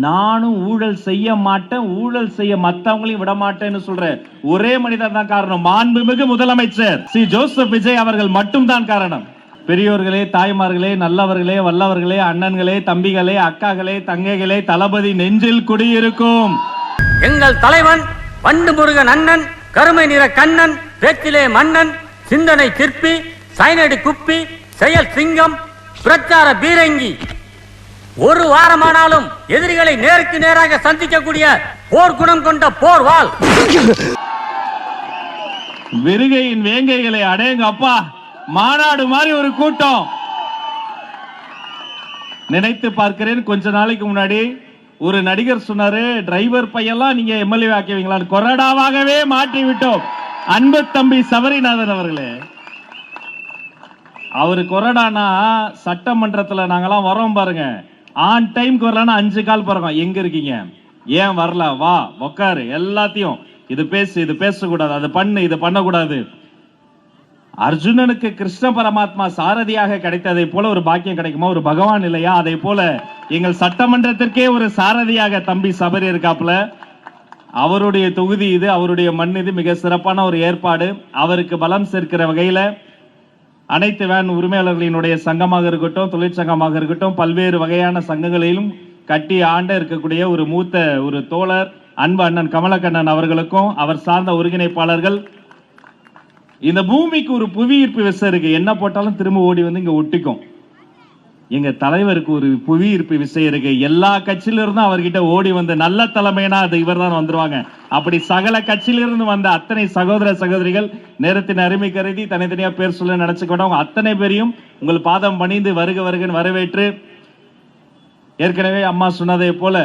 நானும் ஊழல் செய்ய மாட்டேன், ஊழல் செய்ய மத்தவங்களையும் விட மாட்டேன்னு சொல்ற ஒரே மனிதர் தான் காரணம். மாண்புமிகு முதலமைச்சர் சி ஜோசப் விஜய் அவர்கள் மட்டும்தான் காரணம். பெரியோர்களே, தாய்மார்களே, நல்லவர்களே, வல்லவர்களே, அண்ணன்களே, தம்பிகளே, அக்காகளே, தங்கைகளே, தளபதி நெஞ்சில் குடியிருக்கும் எங்கள் தலைவன் வண்டு முருகன் அண்ணன், கருமை நிற கண்ணன், பேச்சிலே மன்னன், சிந்தனை சிற்பி, சைனடி குப்பி, செயல் சிங்கம், பிரச்சார பீரங்கி. ஒரு வாரமானாலும் எதிரிகளை நேருக்கு நேராக சந்திக்கக்கூடிய போர்க்குணம் கொண்ட போர்வாள். விருகையின் வேங்கைகளை அடேங்க அப்பா, மாநாடு மாதிரி ஒரு கூட்டம். நினைத்து பார்க்கிறேன், கொஞ்ச நாளைக்கு முன்னாடி ஒரு நடிகர் சொன்னாரு, டிரைவர் பையெல்லாம் நீங்க எம்எல்ஏ ஆக்குவீங்களான்னு. கொறடாவாகவே மாற்றி விட்டோம். அன்பு தம்பி சபரிநாதன் அவர்களே, அவரு கொறடானா சட்டமன்றத்துல நாங்கெல்லாம் வரோம் பாருங்க, ஆன் டைம்க்கு வரலன்னா 5 கால் போறோம். எங்க இருக்கீங்க, ஏன் வரல, வா உக்காரு, எல்லாத்தையும் இது பேசு, இது பேசக்கூடாது, அது பண்ணு, இது பண்ணக்கூடாது. அர்ஜுனனுக்கு கிருஷ்ண பரமாத்மா சாரதியாக கிடைத்ததை போல ஒரு பாக்கியம் கிடைக்குமா ஒரு பகவான் இல்லையா? அதை போல எங்கள் சட்டமன்றத்திற்கே ஒரு சாரதியாக தம்பி சபரி இருக்காப்புல. அவருடைய தொகுதி இது, அவருடைய மண் இது. மிக சிறப்பான ஒரு ஏற்பாடு. அவருக்கு பலம் சேர்க்கிற வகையில அனைத்து வேன் உரிமையாளர்களினுடைய சங்கமாக இருக்கட்டும், தொழிற்சங்கமாக இருக்கட்டும், பல்வேறு வகையான சங்கங்களிலும் கட்டி ஆண்ட இருக்கக்கூடிய ஒரு மூத்த ஒரு தோழர் அன்பு அண்ணன் கமலக்கண்ணன் அவர்களுக்கும் அவர் சார்ந்த ஒருங்கிணைப்பாளர்கள். இந்த பூமிக்கு ஒரு புவியீர்ப்பு விசை இருக்கு, என்ன போட்டாலும் திரும்ப ஓடி வந்து இங்க ஒட்டிக்கும். எங்க தலைவருக்கு ஒரு புவியீர்ப்பு விசை இருக்கு, எல்லா கட்சியில இருந்தும் அவர்கிட்ட ஓடி வந்து நல்ல தலைமைனா அது இவர் தான் வந்துருவாங்க. அப்படி சகல கட்சியிலிருந்து வந்த அத்தனை சகோதர சகோதரிகள் நேரத்தின் அருமை கருதி தனித்தனியா பேர் சொல்ல நினைச்சுக்கொண்டவங்க அத்தனை பேரையும் உங்கள் பாதம் பணிந்து வருக வருகன்னு வரவேற்று, ஏற்கனவே அம்மா சொன்னதை போல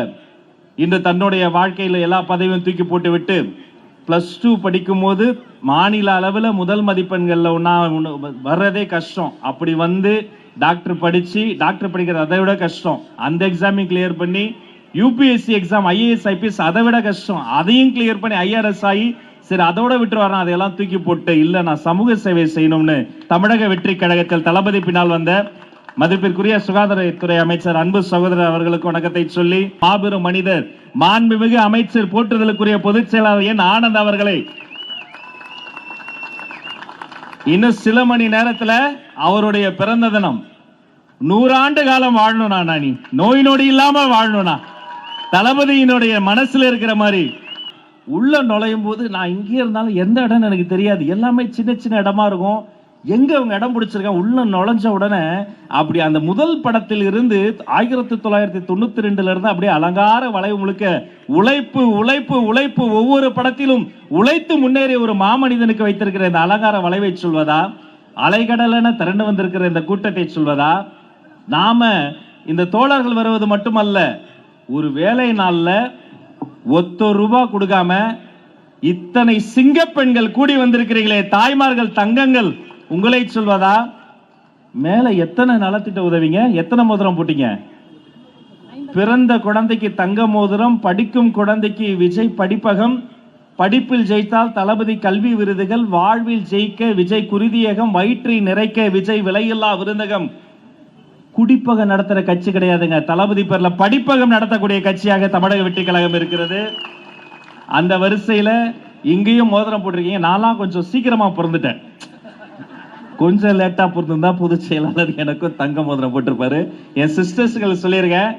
இன்று தன்னுடைய வாழ்க்கையில எல்லா பதவியும் தூக்கி போட்டு விட்டு +2 படிக்கும் போது மாநில அளவில் முதல் மதிப்பெண்கள்ல வர்றதே கஷ்டம். அப்படி வந்து டாக்டர் படிச்சு, டாக்டர் படிக்கிறது அதை விட கஷ்டம். அந்த எக்ஸாமையும் கிளியர் பண்ணி, யூபிஎஸ்சி எக்ஸாம் IAS IPS அதை விட கஷ்டம், அதையும் கிளியர் பண்ணி IRS ஆகி, சரி அதோட விட்டு வரணும், அதையெல்லாம் தூக்கி போட்டு இல்ல நான் சமூக சேவை செய்யணும்னு தமிழக வெற்றி கழகத்தில் தளபதி பின்னால் வந்த மதிப்பிற்குரிய சுகாதாரத்துறை அமைச்சர் அன்பு சகோதரர் அவர்களுக்கு வணக்கத்தை சொல்லி, மாபெரும் மனிதர் மாண்புமிகு அமைச்சர் போற்றுதலுக்குரிய பொதுச் செயலாளர் என் ஆனந்த் அவர்களை இன்னும் சில மணி நேரத்துல அவருடைய பிறந்த தினம். 100 ஆண்டு காலம் வாழணும்னா, நீ நோய் நொடி இல்லாம வாழணும்னா, தளபதியினுடைய மனசுல இருக்கிற மாதிரி உள்ள நுழையும் போது, நான் இங்கே இருந்தாலும் எந்த இடம் எனக்கு தெரியாது, எல்லாமே சின்ன சின்ன இடமா இருக்கும். எங்க அவங்க இடம் பிடிச்சிருக்காங்க, உள்ள நுழைஞ்ச உடனே அப்படி அந்த முதல் படத்தில் இருந்து 1992 இருந்து அப்படியே அலங்கார வளைவு முழுக்க உழைப்பு உழைப்பு உழைப்பு, ஒவ்வொரு படத்திலும் உழைத்து முன்னேறிய ஒரு மாமனிதனுக்கு வைத்திருக்கிற இந்த அலங்கார வளைவை சொல்வதா, அலைகடலென திரண்டு வந்திருக்கிற இந்த கூட்டத்தை சொல்வதா? நாம இந்த தோழர்கள் வருவது மட்டுமல்ல, ஒரு வேலை நாள்ல ₹1 கொடுக்காம இத்தனை சிங்க பெண்கள் கூடி வந்திருக்கிறீர்களே, தாய்மார்கள், தங்கங்கள், உங்களை சொல்வதா? மேல எத்தனை நலத்திட்ட உதவிங்க, எத்தனை மோதிரம் போட்டீங்க? பிறந்த குழந்தைக்கு தங்க மோதிரம், படிக்கும் குழந்தைக்கு விஜய் படிப்பகம், படிப்பில் ஜெயித்தால் தளபதி கல்வி விருதுகள், வாழ்வில் ஜெயிக்க விஜய் குருதியகம், வயிற்றை நிறைக்க விஜய் விலையில்லா விருந்தகம். குடிப்பகம் நடத்துற கட்சி கிடையாதுங்க, தளபதி பேர்ல படிப்பகம் நடத்தக்கூடிய கட்சியாக தமிழக வெற்றி கழகம் இருக்கிறது. அந்த வரிசையில இங்கேயும் மோதிரம் போட்டிருக்கீங்க. நான்லாம் கொஞ்சம் சீக்கிரமா பிறந்துட்டேன், கொஞ்சம் லேட்டா பிறந்திருந்தா பொதுச் செயலாளர் எனக்கும் தங்க மோதிரம் போட்டிருப்பாரு. என் சிஸ்டர்ஸ்கள் சொல்லியிருக்கேன்,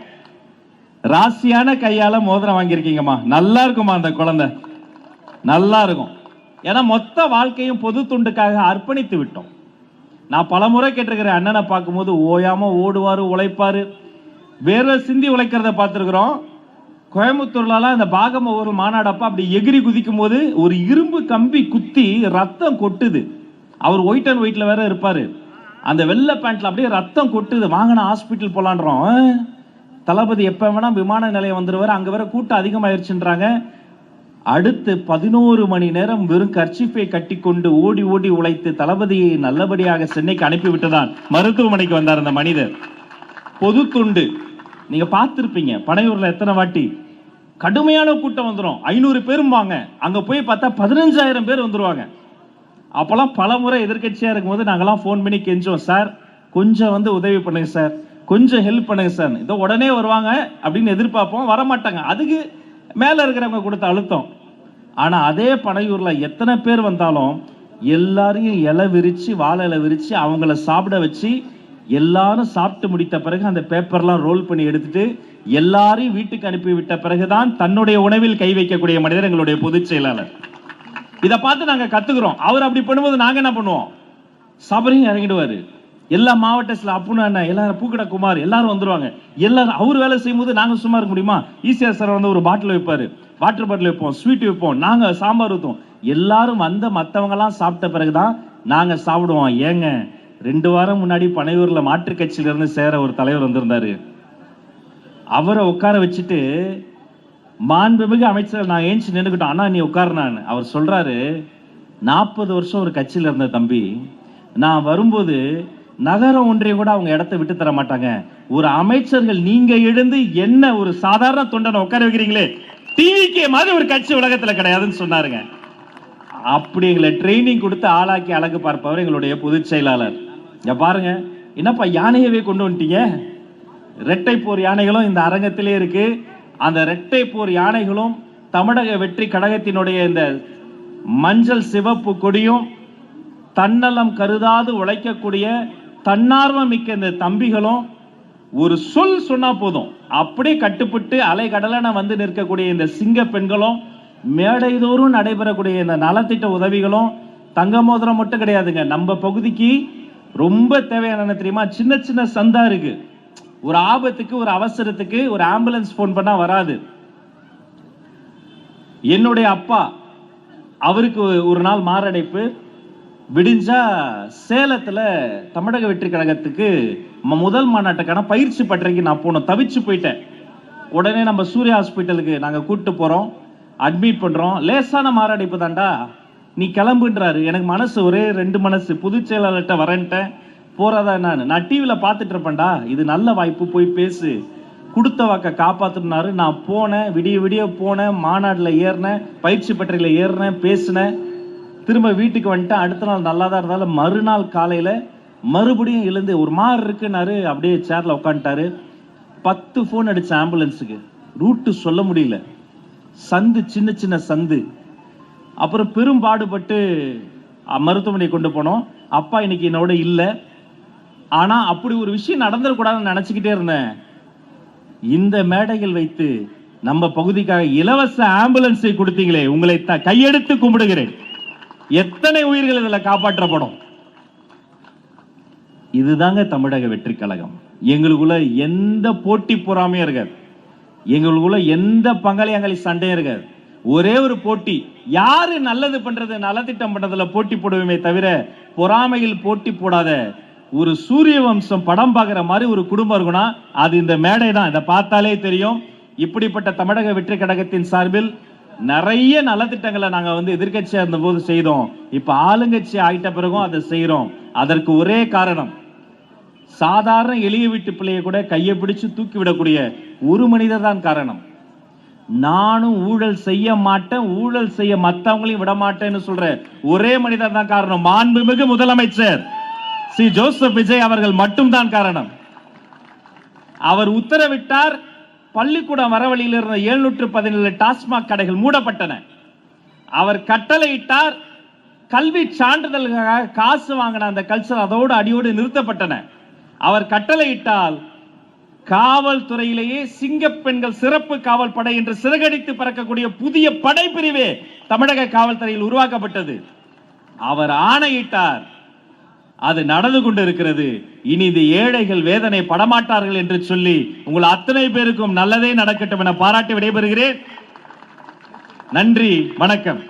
ராசியான கையால மோதிரம் வாங்கியிருக்கீங்கம்மா, நல்லா இருக்குமா அந்த குழந்தை, நல்லா இருக்கும். ஏன்னா மொத்த வாழ்க்கையும் பொது துண்டுக்காக அர்ப்பணித்து விட்டோம். நான் பலமுறை கேட்டிருக்கிறேன், அண்ணனை பார்க்கும்போது ஓயாம ஓடுவாரு, உழைப்பாரு, வேற சிந்தி உழைக்கிறத பார்த்துருக்கிறோம். கோயம்புத்தூர்லாம் இந்த பாகம ஒரு மாநாடப்ப அப்படி எகிரி குதிக்கும் போது ஒரு இரும்பு கம்பி குத்தி ரத்தம் கொட்டுது. அவர் ஒயிட் அண்ட் ஒயிட்ல வேற இருப்பாரு, அந்த வெள்ளை பேண்ட்ல அப்படியே ரத்தம் கொட்டுது. வாங்கின ஹாஸ்பிட்டல் போலான்றோம். தளபதி எப்ப வேணா விமான நிலையம் வந்துருவாரு, அங்க வேற கூட்டம் அதிகமாயிருச்சுன்றாங்க. அடுத்து 11 மணி நேரம் வெறும் கர்ச்சிப்பை கட்டி கொண்டு ஓடி ஓடி உழைத்து தளபதியை நல்லபடியாக சென்னைக்கு அனுப்பிவிட்டுதான் மருத்துவமனைக்கு வந்தார் அந்த மனிதர். பொது தொண்டு நீங்க பார்த்திருப்பீங்க, பனையூர்ல எத்தனை வாட்டி கடுமையான கூட்டம் வந்துடும். 500 பேரும் வாங்க, அங்க போய் பார்த்தா 15,000 பேர் வந்துருவாங்க. அப்பெல்லாம் பல முறை எதிர்கட்சியா இருக்கும்போது நாங்கெல்லாம் போன் பண்ணி கெஞ்சோம், சார் கொஞ்சம் வந்து உதவி பண்ணுங்க சார், கொஞ்சம் ஹெல்ப் பண்ணுங்க சார். இதோ உடனே வருவாங்க அப்படின்னு எதிர்பார்ப்போம், வரமாட்டாங்க. அதுக்கு மேல இருக்கிறவங்க கொடுத்த அழுத்தம். ஆனா அதே பனையூர்ல எத்தனை பேர் வந்தாலும் எல்லாரையும் இலை விரிச்சு, வாழை இலை விரிச்சு அவங்கள சாப்பிட வச்சு, எல்லாரும் சாப்பிட்டு முடித்த பிறகு அந்த பேப்பர்லாம் ரோல் பண்ணி எடுத்துட்டு எல்லாரையும் வீட்டுக்கு அனுப்பி விட்ட பிறகுதான் தன்னுடைய உணவில் கை வைக்கக்கூடிய மனிதர் எங்களுடைய பொதுச் செயலாளர். இதை பார்த்து நாங்க கத்துக்கிறோம். அவர் அப்படி பண்ணும்போது நாங்க என்ன பண்ணுவோம்? சபரியும் இறங்கிடுவாரு. எல்லா மாவட்டத்தில் அப்புன்னு அண்ணன் எல்லாரும், பூக்கடை குமார் எல்லாரும் வந்துருவாங்க. எல்லாரும் அவர் வேலை செய்யும்போது நாங்க சும்மா இருக்க முடியுமா? ஈஸியா சார் வந்து ஒரு பாட்டில் வைப்பாரு, வாட்டர் பாட்டில் வைப்போம், ஸ்வீட் வைப்போம், நாங்க சாம்பார் ஊற்றுவோம். எல்லாரும் வந்த மற்றவங்க எல்லாம் சாப்பிட்ட பிறகுதான் நாங்க சாப்பிடுவோம். ஏங்க 2 வாரம் முன்னாடி பனையூர்ல மாற்றுக் கட்சியில இருந்து சேர ஒரு தலைவர் வந்திருந்தாரு. அவரை உட்கார வச்சுட்டு மாண்புமிகு அமைச்சர் நான் ஏஞ்சி நின்றுக்கிட்டோம். அண்ணா நீ உட்காருனான்னு அவர் சொல்றாரு, 40 வருஷம் ஒரு கட்சியில இருந்த தம்பி, நான் வரும்போது நகர ஒன்றியம் கூட அவங்க இடத்த விட்டு தர மாட்டாங்க. ஒரு அமைச்சர்கள் நீங்க எழுந்து என்ன ஒரு சாதாரண தொண்டனை உட்கார வைக்கிறீங்களே, டிவிக்கே மாதிரி ஒரு கட்சி உலகத்துல கிடையாதுன்னு சொன்னாருங்க. அப்படி எங்களை ட்ரைனிங் கொடுத்து ஆளாக்கி அழகு பார்ப்பவர் எங்களுடைய பொதுச் செயலாளர். இங்க பாருங்க, என்னப்பா யானையவே கொண்டு வந்துட்டீங்க? இரட்டை போர் யானைகளும் இந்த அரங்கத்திலே இருக்கு. அந்த இரட்டை போர் யானைகளும் தமிழக வெற்றி கழகத்தினுடைய இந்த மஞ்சள் சிவப்பு கொடியும் தன்னலம் கருதாது உழைக்கக்கூடிய தன்னார்வம் மிக்க இந்த தம்பிகளும் ஒரு சொல் சொன்னா போதும் அப்படியே கட்டுப்பட்டு அலை கடலான வந்து நிற்கக்கூடிய இந்த சிங்க பெண்களும், மேடைதோறும் நடைபெறக்கூடிய இந்த நலத்திட்ட உதவிகளும், தங்க மோதிரம் மட்டும் கிடையாதுங்க. நம்ம பகுதிக்கு ரொம்ப தேவையான தெரியுமா? சின்ன சின்ன சந்தா இருக்கு. ஒரு ஆபத்துக்கு, ஒரு அவசரத்துக்கு ஒரு ஆம்புலன்ஸ் போன் பண்ணா வராது. என்னுடைய அப்பா, அவருக்கு ஒரு நாள் மாரடைப்பு, விடிஞ்சா சேலத்துல தமிழக வெற்றி கழகத்துக்கு முதல் மாநாட்டுக்கான பயிற்சி பட்டறைக்கு நான் போனோம். தவிச்சு போயிட்டேன். உடனே நம்ம சூர்யா ஹாஸ்பிட்டலுக்கு நாங்க கூட்டு போறோம், அட்மிட் பண்றோம். லேசான மாரடைப்பு தாண்டா, நீ கிளம்புன்றாரு. எனக்கு மனசு ஒரே 2 மனசு. பொதுச் செயலாளர்கிட்ட வரேன்ட்டேன், போறதா நான் டிவியில பார்த்துட்டு இருப்பேன்டா, இது நல்ல வாய்ப்பு, போய் பேசு, கொடுத்த வாக்க காப்பாத்துனாரு. நான் போனேன், விடிய விடிய போனேன், மாநாடுல ஏறினேன், பயிற்சி பட்டறையில ஏறினேன், பேசினேன், திரும்ப வீட்டுக்கு வந்துட்டேன். அடுத்த நாள் நல்லா தான் இருந்தாலும் மறுநாள் காலையில மறுபடியும் எழுந்து ஒரு மாதிரி இருக்குன்னாரு. அப்படியே சேர்ல உட்காந்துட்டாரு. 10 போன் அடிச்ச ஆம்புலன்ஸுக்கு, ரூட்டு சொல்ல முடியல, சந்து சின்ன சின்ன சந்து. அப்புறம் பெரும் பாடுபட்டு மருத்துவமனை கொண்டு போனோம். அப்பா இன்னைக்கு என்னோட இல்லை. ஆனா அப்படி ஒரு விஷயம் நடந்துடக்கூடாதுன்னு நினைச்சுக்கிட்டே இருந்தேன். இந்த மேடைகள் வைத்து நம்ம பகுதிக்காக இலவச ஆம்புலன்ஸை கொடுத்தீங்களே, உங்களை கையெடுத்து கும்பிடுகிறேன். எத்தனை உயிர்கள் இதுல காப்பாற்றப்படும். இதுதாங்க தமிழக வெற்றி கழகம். எங்களுக்குள்ள எந்த போட்டி பொறாமையும் இருக்காது, எங்களுக்குள்ள எந்த பங்காளி சண்டையும் இருக்காது. ஒரே ஒரு போட்டி, யாரு நல்லது பண்றது, நலத்திட்டம் பண்றதுல போட்டி போடுவோமே தவிர பொறாமையில் போட்டி போடாத ஒரு சூரிய வம்சம் படம் பார்க்கிற மாதிரி ஒரு குடும்பம் இருக்குன்னா அது இந்த மேடை தான். இதை பார்த்தாலே தெரியும். இப்படிப்பட்ட தமிழக வெற்றி கழகத்தின் சார்பில் நிறைய நலத்திட்டங்களை நாங்க எதிர்கட்சியா இருந்த போது செய்தோம். இப்ப ஆளுங்கட்சி ஆயிட்ட பிறகும் அதை செய்யறோம். அதற்கு ஒரே காரணம், சாதாரண எளிய வீட்டு பிள்ளையை கூட கையை பிடிச்சு தூக்கி விடக்கூடிய ஒரு மனிதர் தான் காரணம். நானும் ஊழல் செய்ய மாட்டேன், ஊழல் செய்ய மற்றவங்களையும் விட மாட்டேன்னு சொல்ற ஒரே மனிதர் தான் காரணம். மாண்புமிகு முதலமைச்சர் ஸ்ரீ ஜோசப் விஜய் அவர்கள் மட்டும்தான் காரணம். அவர் உத்தரவிட்டார், பள்ளிக்கூடம் வரவழியில் இருந்த 717 டாஸ்மாக் கடைகள் மூடப்பட்டன. அவர் கட்டளையிட்டார், கல்வி சான்றிதழ்களுக்காக காசு வாங்கின அந்த கல்ச்சர் அதோடு அடியோடு நிறுத்தப்பட்டன. அவர் கட்டளையிட்டால் காவல்துறையிலேயே சிங்க பெண்கள் சிறப்பு காவல் படை என்று சிறகடித்து பறக்கக்கூடிய புதிய படைப்பிரிவே தமிழக காவல்துறையில் உருவாக்கப்பட்டது. அவர் ஆணையிட்டார், அது நடந்து கொண்டிருக்கிறது. இனி இந்த ஏழைகள் வேதனை படமாட்டார்கள் என்று சொல்லி உங்கள் அத்தனை பேருக்கும் நல்லதே நடக்கட்டும் என பாராட்டி விடைபெறுகிறேன். நன்றி, வணக்கம்.